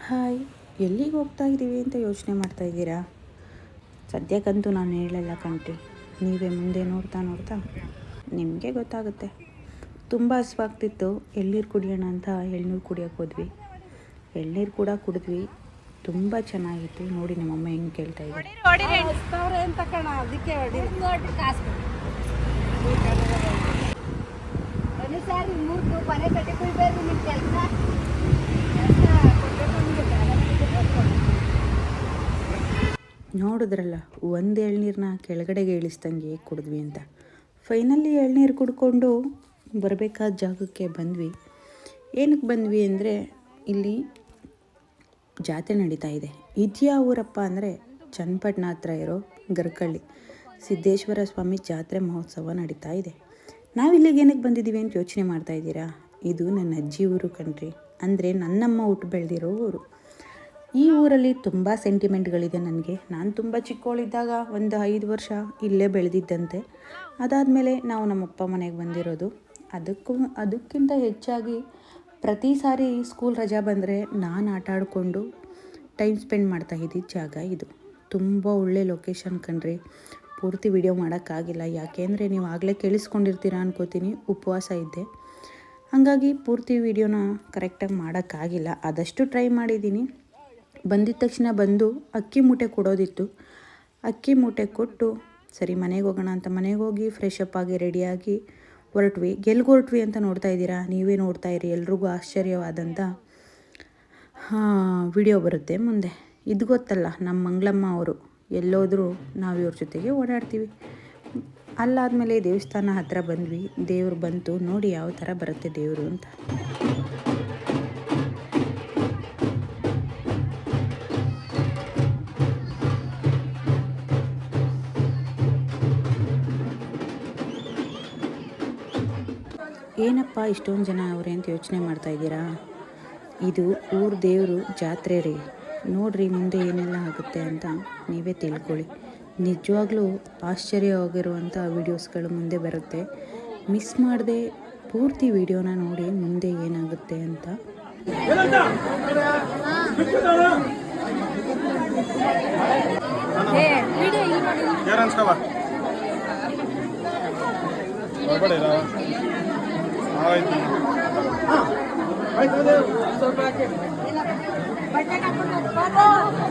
Hi, ಎಲ್ಲಿಗೆ ಹೋಗ್ತಾ ಇದ್ದೀವಿ ಅಂತ ಯೋಚನೆ ಮಾಡ್ತಾ ಇದ್ದೀರಾ? ಸದ್ಯಕ್ಕಂತೂ ನಾನು ಹೇಳಲ್ಲ ಕಣ್ರಿ, ನೀವೇ ಮುಂದೆ ನೋಡ್ತಾ ನೋಡ್ತಾ ನಿಮಗೆ ಗೊತ್ತಾಗುತ್ತೆ. ತುಂಬ ಹಸ್ವಾಗ್ತಿತ್ತು, ಎಳ್ನೀರು ಕುಡಿಯೋಣ ಅಂತ ಎಳ್ನೀರು ಕುಡಿಯೋಕೆ ಹೋದ್ವಿ. ಎಳ್ನೀರು ಕೂಡ ಕುಡಿದ್ವಿ, ತುಂಬ ಚೆನ್ನಾಗಿತ್ತು. ನೋಡಿ ನಮ್ಮಮ್ಮ ಹೆಂಗೆ ಕೇಳ್ತಾ ಇದ್ದಾರೆ. ನೋಡಿದ್ರಲ್ಲ, ಒಂದು ಎಳ್ನೀರನ್ನ ಕೆಳಗಡೆಗೆ ಇಳಿಸ್ದಂಗೆ ಕುಡಿದ್ವಿ ಅಂತ. ಫೈನಲಿ ಎಳ್ನೀರು ಕುಡ್ಕೊಂಡು ಬರಬೇಕಾದ ಜಾಗಕ್ಕೆ ಬಂದ್ವಿ. ಏನಕ್ಕೆ ಬಂದ್ವಿ ಅಂದರೆ, ಇಲ್ಲಿ ಜಾತ್ರೆ ನಡೀತಾ ಇದೆ. ಇದ್ಯಾ ಊರಪ್ಪ ಅಂದರೆ ಚನ್ನಪಟ್ಟಣ ಹತ್ರ ಇರೋ ಗರ್ಕಳ್ಳಿ ಸಿದ್ದೇಶ್ವರ ಸ್ವಾಮಿ ಜಾತ್ರೆ ಮಹೋತ್ಸವ ನಡೀತಾ ಇದೆ. ನಾವಿಲ್ಲಿಗೆ ಏನಕ್ಕೆ ಬಂದಿದ್ದೀವಿ ಅಂತ ಯೋಚನೆ ಮಾಡ್ತಾ ಇದ್ದೀರಾ? ಇದು ನನ್ನ ಅಜ್ಜಿ ಊರು ಕಣ್ರಿ, ಅಂದರೆ ನನ್ನಮ್ಮ ಹುಟ್ಟು ಬೆಳೆದಿರೋ ಊರು. ಈ ಊರಲ್ಲಿ ತುಂಬ ಸೆಂಟಿಮೆಂಟ್ಗಳಿದೆ ನನಗೆ. ನಾನು ತುಂಬ ಚಿಕ್ಕವಳಿದ್ದಾಗ ಒಂದು 5 ವರ್ಷ ಇಲ್ಲೇ ಬೆಳೆದಿದ್ದಂತೆ. ಅದಾದಮೇಲೆ ನಾವು ನಮ್ಮಪ್ಪ ಮನೆಗೆ ಬಂದಿರೋದು. ಅದಕ್ಕಿಂತ ಹೆಚ್ಚಾಗಿ ಪ್ರತಿ ಸಾರಿ ಸ್ಕೂಲ್ ರಜಾ ಬಂದರೆ ನಾನು ಆಟ ಆಡಿಕೊಂಡು ಟೈಮ್ ಸ್ಪೆಂಡ್ ಮಾಡ್ತಾ ಇದ್ದಿದ್ದ ಜಾಗ ಇದು. ತುಂಬ ಒಳ್ಳೆ ಲೊಕೇಶನ್ ಕಣ್ರಿ. ಪೂರ್ತಿ ವಿಡಿಯೋ ಮಾಡೋಕ್ಕಾಗಿಲ್ಲ, ಯಾಕೆಂದರೆ ನೀವು ಆಗಲೇ ಕೇಳಿಸ್ಕೊಂಡಿರ್ತೀರ ಅನ್ಕೋತೀನಿ. ಉಪವಾಸ ಇದ್ದೆ, ಹಾಗಾಗಿ ಪೂರ್ತಿ ವಿಡಿಯೋನ ಕರೆಕ್ಟಾಗಿ ಮಾಡೋಕ್ಕಾಗಿಲ್ಲ. ಆದಷ್ಟು ಟ್ರೈ ಮಾಡಿದ್ದೀನಿ. ಬಂದಿದ್ದ ತಕ್ಷಣ ಬಂದು ಅಕ್ಕಿ ಮೂಟೆ ಕೊಡೋದಿತ್ತು. ಅಕ್ಕಿ ಮೂಟೆ ಕೊಟ್ಟು ಸರಿ ಮನೆಗೆ ಹೋಗೋಣ ಅಂತ ಮನೆಗೆ ಹೋಗಿ ಫ್ರೆಶ್ ಅಪ್ ಆಗಿ ರೆಡಿಯಾಗಿ ಹೊರಟ್ವಿ. ಎಲ್ಲಿಗೆ ಹೊರಟ್ವಿ ಅಂತ ನೋಡ್ತಾ ಇದ್ದೀರಾ? ನೀವೇ ನೋಡ್ತಾ ಇರಿ. ಎಲ್ರಿಗೂ ಆಶ್ಚರ್ಯವಾದಂಥ ವಿಡಿಯೋ ಬರುತ್ತೆ ಮುಂದೆ. ಇದು ಗೊತ್ತಲ್ಲ, ನಮ್ಮ ಮಂಗಳಮ್ಮ ಅವರು ಎಲ್ಲೋದ್ರೂ ನಾವು ಇವ್ರ ಜೊತೆಗೆ ಓಡಾಡ್ತೀವಿ. ಅಲ್ಲಾದಮೇಲೆ ದೇವಸ್ಥಾನ ಹತ್ರ ಬಂದ್ವಿ. ದೇವ್ರು ಬಂತು, ನೋಡಿ ಯಾವ ಥರ ಬರುತ್ತೆ ದೇವರು ಅಂತ. ಏನಪ್ಪ ಇಷ್ಟೊಂದು ಜನ ಅವರೇ ಅಂತ ಯೋಚನೆ ಮಾಡ್ತಾ ಇದ್ದೀರಾ? ಇದು ಊರ ದೇವರು ಜಾತ್ರೆ ರೀ. ನೋಡ್ರಿ ಮುಂದೆ ಏನೆಲ್ಲ ಆಗುತ್ತೆ ಅಂತ ನೀವೇ ತಿಳ್ಕೊಳ್ಳಿ. ನಿಜವಾಗ್ಲೂ ಆಶ್ಚರ್ಯವಾಗಿರುವಂಥ ವೀಡಿಯೋಸ್ಗಳು ಮುಂದೆ ಬರುತ್ತೆ. ಮಿಸ್ ಮಾಡದೆ ಪೂರ್ತಿ ವಿಡಿಯೋನ ನೋಡಿ ಮುಂದೆ ಏನಾಗುತ್ತೆ ಅಂತ.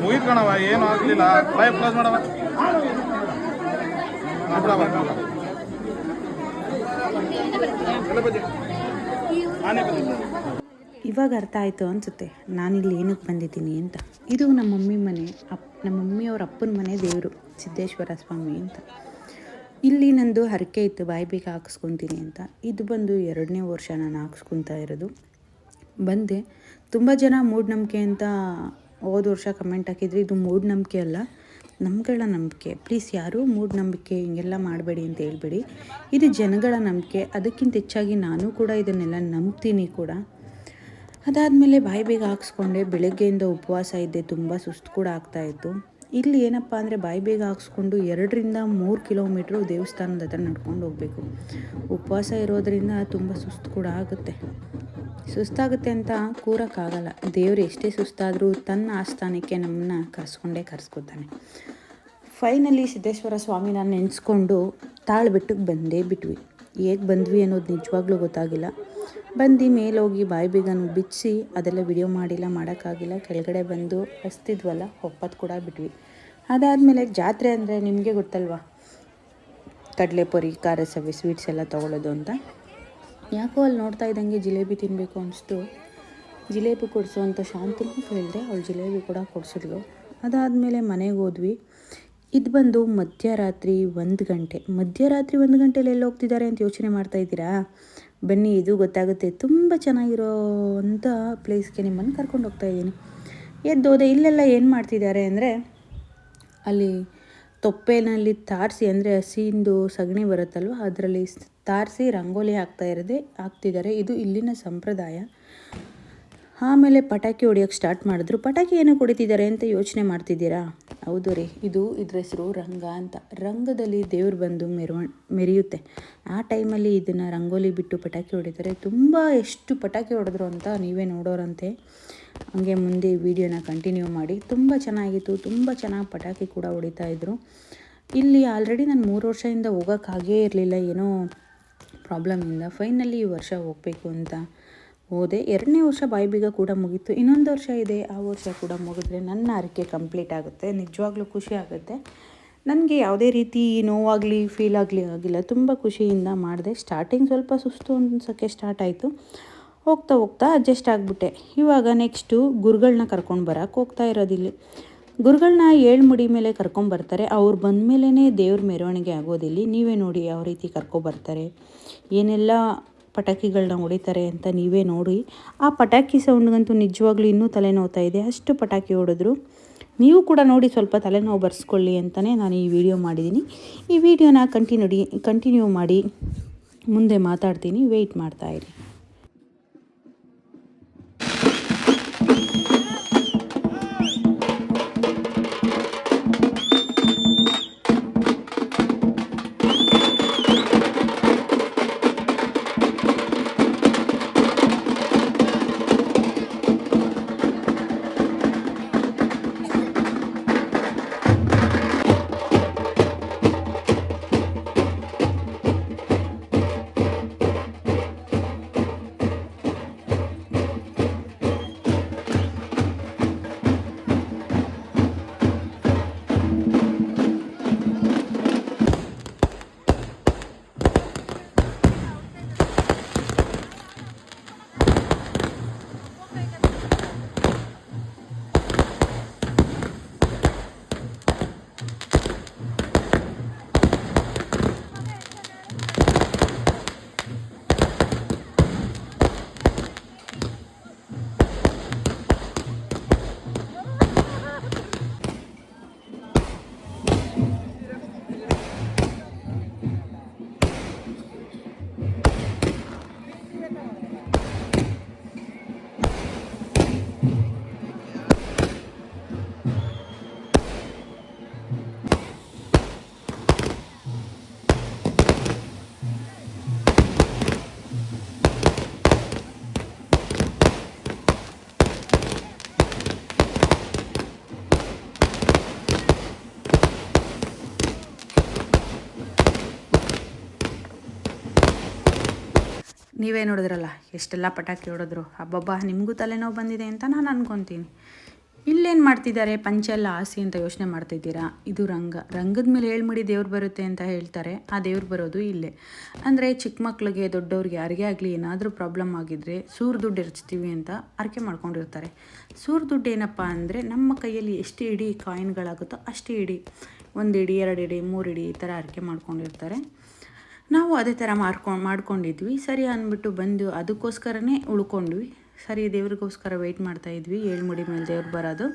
ಮುಗಿತ್ ಕಣವ, ಏನು ಆಗ್ಲಿಲ್ಲ. ಲೈವ್ ಕ್ಲೋಸ್ ಮಾಡವ. ಇವಾಗ ಅರ್ಥ ಆಯಿತು ಅನಿಸುತ್ತೆ ನಾನಿಲ್ಲಿ ಏನಕ್ಕೆ ಬಂದಿದ್ದೀನಿ ಅಂತ. ಇದು ನಮ್ಮ ಮಮ್ಮಿ ಮನೆ, ನಮ್ಮ ಮಮ್ಮಿಯವ್ರ ಅಪ್ಪನ ಮನೆ ದೇವರು ಸಿದ್ದೇಶ್ವರ ಸ್ವಾಮಿ ಅಂತ. ಇಲ್ಲಿ ನಂದು ಹರಕೆ ಇತ್ತು, ಬಾಯಿ ಬೇಗ ಹಾಕಿಸ್ಕೊತೀನಿ ಅಂತ. ಇದು ಬಂದು 2ನೇ ವರ್ಷ ನಾನು ಹಾಕಿಸ್ಕೊತಾ ಇರೋದು. ಬಂದೆ. ತುಂಬ ಜನ ಮೂಢನಂಬಿಕೆ ಅಂತ ಹೋದ ವರ್ಷ ಕಮೆಂಟ್ ಹಾಕಿದ್ರಿ. ಇದು ಮೂಢನಂಬಿಕೆ ಅಲ್ಲ, ನಮ್ಗಳ ನಂಬಿಕೆ. ಪ್ಲೀಸ್ ಯಾರೂ ಮೂಢನಂಬಿಕೆ ಹಿಂಗೆಲ್ಲ ಮಾಡಬೇಡಿ ಅಂತ ಹೇಳ್ಬೇಡಿ. ಇದು ಜನಗಳ ನಂಬಿಕೆ. ಅದಕ್ಕಿಂತ ಹೆಚ್ಚಾಗಿ ನಾನು ಕೂಡ ಇದನ್ನೆಲ್ಲ ನಂಬ್ತೀನಿ ಕೂಡ. ಅದಾದಮೇಲೆ ಬಾಯಿ ಬೇಗ ಹಾಕ್ಸ್ಕೊಂಡೆ. ಬೆಳಗ್ಗೆಯಿಂದ ಉಪವಾಸ ಇದ್ದೆ, ತುಂಬ ಸುಸ್ತು ಕೂಡ ಆಗ್ತಾಯಿತ್ತು. ಇಲ್ಲಿ ಏನಪ್ಪ ಅಂದರೆ ಬಾಯಿ ಬೇಗ ಹಾಕ್ಸ್ಕೊಂಡು 2ರಿಂದ 3 ಕಿಲೋಮೀಟ್ರು ದೇವಸ್ಥಾನದ ಹತ್ರ ನಡ್ಕೊಂಡು ಹೋಗಬೇಕು. ಉಪವಾಸ ಇರೋದರಿಂದ ತುಂಬ ಸುಸ್ತು ಕೂಡ ಸುಸ್ತಾಗುತ್ತೆ ಅಂತ ಕೂರೋಕ್ಕಾಗಲ್ಲ. ದೇವರು ಎಷ್ಟೇ ಸುಸ್ತಾದರೂ ತನ್ನ ಆಸ್ಥಾನಕ್ಕೆ ನಮ್ಮನ್ನು ಕರೆಸ್ಕೊತಾನೆ. ಫೈನಲಿ ಸಿದ್ದೇಶ್ವರ ಸ್ವಾಮಿನ ನೆನೆಸ್ಕೊಂಡು ತಾಳ್ಬೆಟ್ಟಕ್ಕೆ ಬಂದೇ ಬಿಟ್ವಿ. ಹೇಗೆ ಬಂದ್ವಿ ಅನ್ನೋದು ನಿಜವಾಗ್ಲೂ ಗೊತ್ತಾಗಿಲ್ಲ. ಬಂದು ಮೇಲೋಗಿ ಬಾಯಿ ಬೇಗನೂ ಬಿಚ್ಚಿಸಿ ಅದೆಲ್ಲ ವಿಡಿಯೋ ಮಾಡೋಕ್ಕಾಗಿಲ್ಲ. ಕೆಳಗಡೆ ಬಂದು ಹಸ್ತಿದ್ವಲ್ಲ, ಒಪ್ಪತ್ತು ಕೂಡ ಬಿಟ್ವಿ. ಅದಾದಮೇಲೆ ಜಾತ್ರೆ ಅಂದರೆ ನಿಮಗೆ ಗೊತ್ತಲ್ವ, ಕಡಲೆಪುರಿ, ಖಾರ ಸವಿ, ಸ್ವೀಟ್ಸ್ ಎಲ್ಲ ತೊಗೊಳ್ಳೋದು ಅಂತ. ಯಾಕೋ ಅಲ್ಲಿ ನೋಡ್ತಾ ಇದ್ದಂಗೆ ಜಿಲೇಬಿ ತಿನ್ನಬೇಕು ಅನಿಸ್ತು. ಜಿಲೇಬಿ ಕೊಡಿಸು ಅಂತ ಶಾಂತಿನೂ ಕೇಳಿದೆ, ಅವಳು ಜಿಲೇಬಿ ಕೂಡ ಕೊಡಿಸಿದ್ಲು. ಅದಾದಮೇಲೆ ಮನೆಗೆ ಹೋದ್ವಿ. ಇದು ಬಂದು ಮಧ್ಯರಾತ್ರಿ 1 ಗಂಟೆ. ಮಧ್ಯರಾತ್ರಿ 1 ಗಂಟೆಲಿ ಎಲ್ಲಿ ಹೋಗ್ತಿದ್ದಾರೆ ಅಂತ ಯೋಚನೆ ಮಾಡ್ತಾ ಇದ್ದೀರಾ? ಬನ್ನಿ, ಇದು ಗೊತ್ತಾಗುತ್ತೆ. ತುಂಬ ಚೆನ್ನಾಗಿರೋ ಅಂಥ ಪ್ಲೇಸ್ಗೆ ನಿಮ್ಮನ್ನು ಕರ್ಕೊಂಡು ಹೋಗ್ತಾ ಇದ್ದೀನಿ. ಎದ್ದೋದೆ. ಇಲ್ಲೆಲ್ಲ ಏನು ಮಾಡ್ತಿದ್ದಾರೆ ಅಂದರೆ, ಅಲ್ಲಿ ತೊಪ್ಪೆನಲ್ಲಿ ತಾರಿಸಿ, ಅಂದರೆ ಹಸಿಂದು ಸಗಣಿ ಬರುತ್ತಲ್ವ, ಅದರಲ್ಲಿ ತಾರಿಸಿ ರಂಗೋಲಿ ಹಾಕ್ತಿದ್ದಾರೆ. ಇದು ಇಲ್ಲಿನ ಸಂಪ್ರದಾಯ. ಆಮೇಲೆ ಪಟಾಕಿ ಹೊಡಿಯೋಕ್ಕೆ ಸ್ಟಾರ್ಟ್ ಮಾಡಿದ್ರು. ಪಟಾಕಿ ಏನಕ್ಕೆ ಹೊಡಿತಿದ್ದಾರೆ ಅಂತ ಯೋಚನೆ ಮಾಡ್ತಿದ್ದೀರಾ? ಹೌದು ರೀ, ಇದ್ರ ಹೆಸರು ರಂಗ ಅಂತ. ರಂಗದಲ್ಲಿ ದೇವ್ರು ಬಂದು ಮೆರೆಯುತ್ತೆ. ಆ ಟೈಮಲ್ಲಿ ಇದನ್ನು ರಂಗೋಲಿ ಬಿಟ್ಟು ಪಟಾಕಿ ಹೊಡಿತಾರೆ. ತುಂಬ ಎಷ್ಟು ಪಟಾಕಿ ಹೊಡೆದ್ರು ಅಂತ ನೀವೇ ನೋಡೋರಂತೆ. ಹಂಗೆ ಮುಂದೆ ವಿಡಿಯೋನ ಕಂಟಿನ್ಯೂ ಮಾಡಿ. ತುಂಬ ಚೆನ್ನಾಗಿತ್ತು, ತುಂಬ ಚೆನ್ನಾಗಿ ಪಟಾಕಿ ಕೂಡ ಹೊಡಿತಾಯಿದ್ರು. ಇಲ್ಲಿ ಆಲ್ರೆಡಿ ನಾನು 3 ವರ್ಷದಿಂದ ಹೋಗೋಕ್ಕಾಗೇ ಇರಲಿಲ್ಲ, ಏನೋ ಪ್ರಾಬ್ಲಮಿಂದ. ಫೈನಲಿ ಈ ವರ್ಷ ಹೋಗಬೇಕು ಅಂತ ಹೋದೆ. 2ನೇ ವರ್ಷ ಬಾಯಿಬೀಗ ಕೂಡ ಮುಗೀತು. ಇನ್ನೊಂದು ವರ್ಷ ಇದೆ, ಆ ವರ್ಷ ಕೂಡ ಮುಗಿದ್ರೆ ನನ್ನ ಹರಕೆ ಕಂಪ್ಲೀಟ್ ಆಗುತ್ತೆ. ನಿಜವಾಗ್ಲೂ ಖುಷಿ ಆಗುತ್ತೆ. ನನಗೆ ಯಾವುದೇ ರೀತಿ ನೋವಾಗಲಿ ಫೀಲ್ ಆಗಿಲ್ಲ. ತುಂಬ ಖುಷಿಯಿಂದ ಮಾಡಿದೆ. ಸ್ಟಾರ್ಟಿಂಗ್ ಸ್ವಲ್ಪ ಸುಸ್ತು ಅನ್ಸೋಕ್ಕೆ ಸ್ಟಾರ್ಟ್ ಆಯಿತು. ಹೋಗ್ತಾ ಹೋಗ್ತಾ ಅಡ್ಜಸ್ಟ್ ಆಗಿಬಿಟ್ಟೆ. ಇವಾಗ ನೆಕ್ಸ್ಟು ಗುರುಗಳನ್ನ ಕರ್ಕೊಂಡು ಬರೋಕ್ಕೆ ಹೋಗ್ತಾ ಇರೋದಿಲ್ಲಿ. ಗುರುಗಳನ್ನ 7 ಮುಡಿ ಮೇಲೆ ಕರ್ಕೊಂಬರ್ತಾರೆ. ಅವ್ರು ಬಂದ ಮೇಲೇ ದೇವ್ರ ಮೆರವಣಿಗೆ ಆಗೋದಿಲ್ಲಿ. ನೀವೇ ನೋಡಿ ಯಾವ ರೀತಿ ಕರ್ಕೊಬರ್ತಾರೆ, ಏನೆಲ್ಲ ಪಟಾಕಿಗಳನ್ನ ಹೊಡಿತಾರೆ ಅಂತ ನೀವೇ ನೋಡಿ. ಆ ಪಟಾಕಿ ಸೌಂಡ್ಗಂತೂ ನಿಜವಾಗ್ಲೂ ಇನ್ನೂ ತಲೆನೋವ್ತಾ ಇದೆ, ಅಷ್ಟು ಪಟಾಕಿ ಹೊಡೆದ್ರು. ನೀವು ಕೂಡ ನೋಡಿ ಸ್ವಲ್ಪ ತಲೆನೋವು ಬರ್ಸ್ಕೊಳ್ಳಿ ಅಂತಲೇ ನಾನು ಈ ವಿಡಿಯೋ ಮಾಡಿದ್ದೀನಿ. ಈ ವಿಡಿಯೋನ ಕಂಟಿನ್ಯೂ ಮಾಡಿ ಮುಂದೆ ಮಾತಾಡ್ತೀನಿ, ವೆಯ್ಟ್ ಮಾಡ್ತಾಯಿರಿ. ನೀವೇ ನೋಡಿದ್ರಲ್ಲ ಎಷ್ಟೆಲ್ಲ ಪಟಾಕಿ ಹೊಡೆದ್ರು. ಹಬ್ಬಬ್ಬಾ, ನಿಮಗೂ ತಲೆನೋವು ಬಂದಿದೆ ಅಂತ ನಾನು ಅನ್ಕೊತೀನಿ. ಇಲ್ಲೇನು ಮಾಡ್ತಿದ್ದಾರೆ, ಪಂಚೆಲ್ಲ ಹಾಸಿ ಅಂತ ಯೋಚನೆ ಮಾಡ್ತಿದ್ದೀರಾ. ಇದು ರಂಗದ ಮೇಲೆ 7 ಮುಡಿ ದೇವ್ರು ಬರುತ್ತೆ ಅಂತ ಹೇಳ್ತಾರೆ. ಆ ದೇವ್ರು ಬರೋದು ಇಲ್ಲೇ. ಅಂದರೆ ಚಿಕ್ಕ ಮಕ್ಳಿಗೆ ದೊಡ್ಡವ್ರಿಗೆ ಯಾರಿಗೇ ಆಗಲಿ ಏನಾದರೂ ಪ್ರಾಬ್ಲಮ್ ಆಗಿದ್ದರೆ ಸೂರು ದುಡ್ಡು ಎರಚ್ತೀವಿ ಅಂತ ಅರಕೆ ಮಾಡ್ಕೊಂಡಿರ್ತಾರೆ. ಸೂರು ದುಡ್ಡು ಏನಪ್ಪ ಅಂದರೆ ನಮ್ಮ ಕೈಯಲ್ಲಿ ಎಷ್ಟು ಇಡಿ ಕಾಯಿನ್ಗಳಾಗುತ್ತೋ ಅಷ್ಟು ಇಡಿ, 1 ಇಡಿ 2 ಇಡಿ 3 ಇಡಿ ಈ ಥರ ಅರಕೆ ಮಾಡ್ಕೊಂಡಿರ್ತಾರೆ. ನಾವು ಅದೇ ಥರ ಮಾಡ್ಕೊಂಡಿದ್ವಿ. ಸರಿ ಅಂದ್ಬಿಟ್ಟು ಬಂದು ಅದಕ್ಕೋಸ್ಕರನೇ ಉಳ್ಕೊಂಡ್ವಿ. ಸರಿ ದೇವ್ರಿಗೋಸ್ಕರ ವೆಯ್ಟ್ ಮಾಡ್ತಾಯಿದ್ವಿ, 7 ಮುಡಿ ಮೇಲೆ ದೇವ್ರು ಬರೋದು.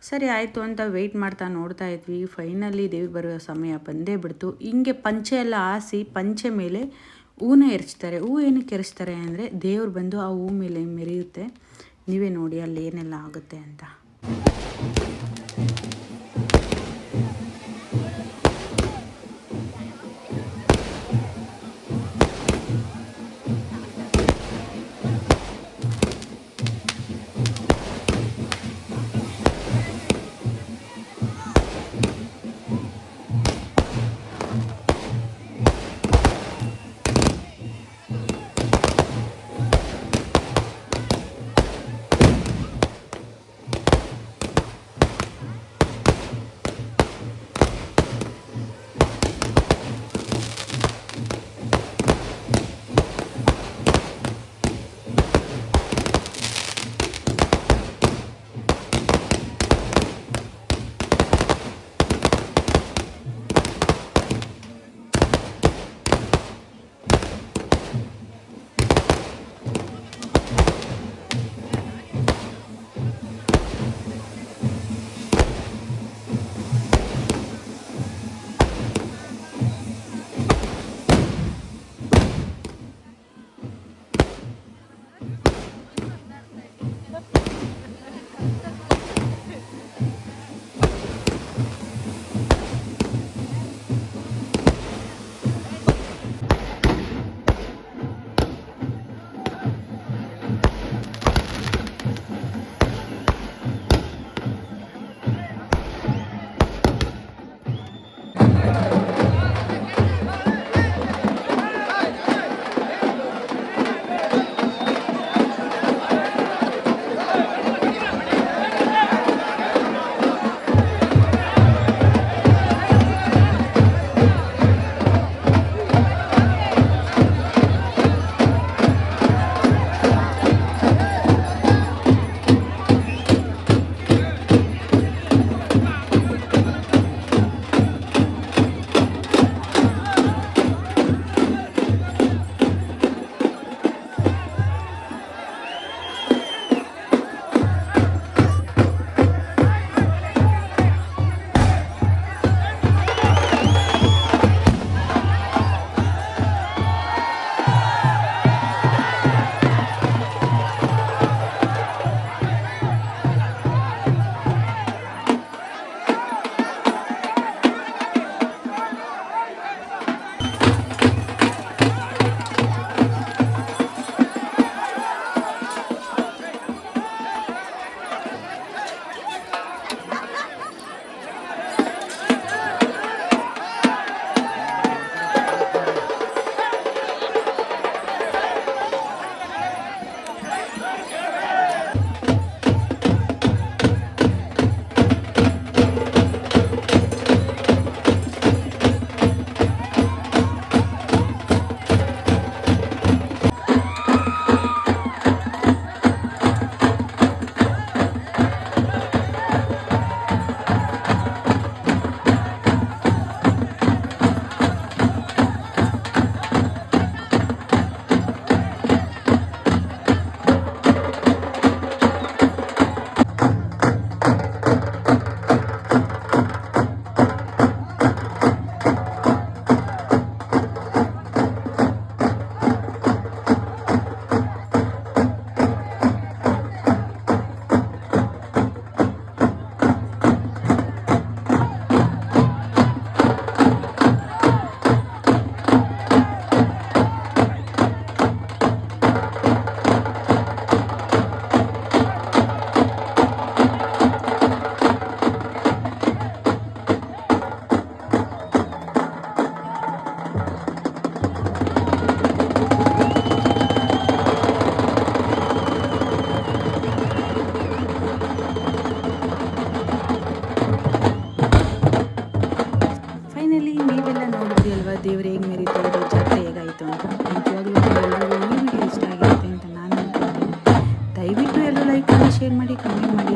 ಸರಿ ಆಯಿತು ಅಂತ ವೆಯ್ಟ್ ಮಾಡ್ತಾ ನೋಡ್ತಾ ಇದ್ವಿ. ಫೈನಲಿ ದೇವ್ರು ಬರೋ ಸಮಯ ಬಂದೇ ಬಿಡ್ತು. ಹಿಂಗೆ ಪಂಚೆ ಎಲ್ಲ ಹಾಸಿ ಪಂಚೆ ಮೇಲೆ ಹೂನ ಎರಚ್ತಾರೆ. ಹೂ ಏನಕ್ಕೆ ಎರಚ್ತಾರೆ ಅಂದರೆ ದೇವ್ರು ಬಂದು ಆ ಹೂ ಮೇಲೆ ಮೆರೆಯುತ್ತೆ. ನೀವೇ ನೋಡಿ ಅಲ್ಲಿ ಏನೆಲ್ಲ ಆಗುತ್ತೆ ಅಂತ.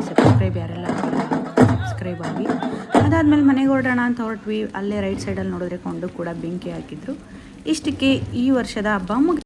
ಸಬ್ಸ್ಕ್ರೈಬ್ ಯಾರೆಲ್ಲ ಸಬ್ಸ್ಕ್ರೈಬ್ ಆಗಿ. ಅದಾದಮೇಲೆ ಮನೆಗೆ ಹೊರಡೋಣ ಅಂತ ಹೊರಟ್ವಿ. ಅಲ್ಲೇ ರೈಟ್ ಸೈಡಲ್ಲಿ ನೋಡಿದ್ರೆ ಕೊಂಡು ಕೂಡ ಬೆಂಕಿ ಹಾಕಿದ್ರು. ಇಷ್ಟಕ್ಕೆ ಈ ವರ್ಷದ ಹಬ್ಬ